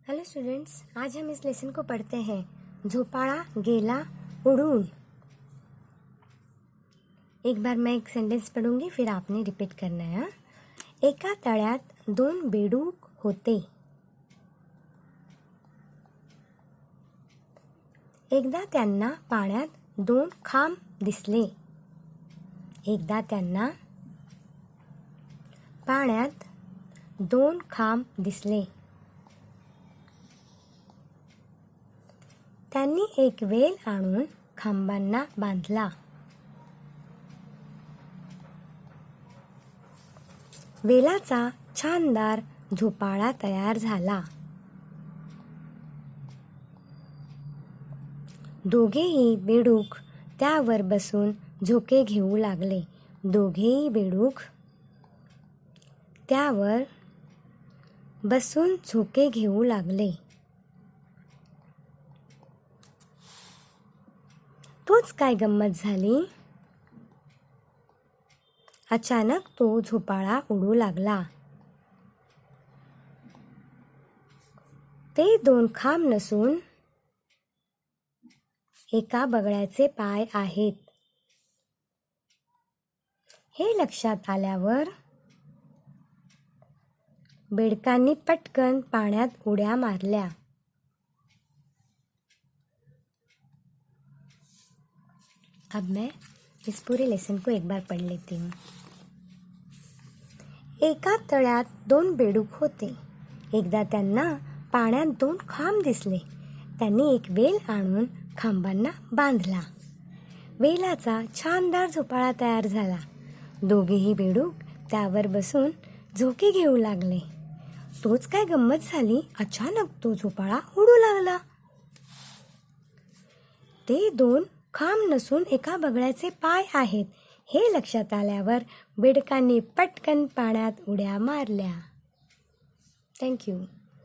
Hello students, आज हम इस lesson को पढ़ते हैं। झोपाड़ा गेला उड़ून। एक बार मैं एक सेंटेंस पढ़ूंगी, फिर आपने रिपीट करना है। हाँ? एका तळ्यात दोन बेडूक होते। एकदा त्यांना पाण्यात दोन खांब दिसले। एकदा त्यांना पाण्यात दोन खांब दिसले। त्यांनी एक वेल आणून खांबांना बांधला। वेलाचा छानदार झोपाळा तयार झाला। दोघेही बेडूक त्यावर बसून झोके घेऊ लागले। दोघेही बेडूक त्यावर बसून झोके घेऊ लागले। तोच काय गंमत झाली। अचानक तो झोपाळा उडू लागला। ते दोन खांब नसून एका बगळ्याचे पाय आहेत। हे लक्षात आल्यावर बेडकांनी पटकन पाण्यात उड्या मारल्या। अब मैं इस पूरे लेसन को एक बार पढ़ लेती हूँ। एका तळ्यात दोन बेडूक होते। एकदा त्यांना पाण्यात दोन खांब दिसले। त्यांनी एक वेल आणून खांबांना बांधला। वेलाचा छानदार झोपाळा तयार झाला। दोघेही बेडूक त्यावर बसून झोके घेऊ लागले। तोच काय गंमत झाली। अचानक तो झोपाळा उडू लागला। ते दोन खांब नसून एका बगळ्याचे पाय आहेत। हे लक्षात आल्यावर बेडकांनी पटकन पाण्यात उड्या मारल्या। थँक्यू।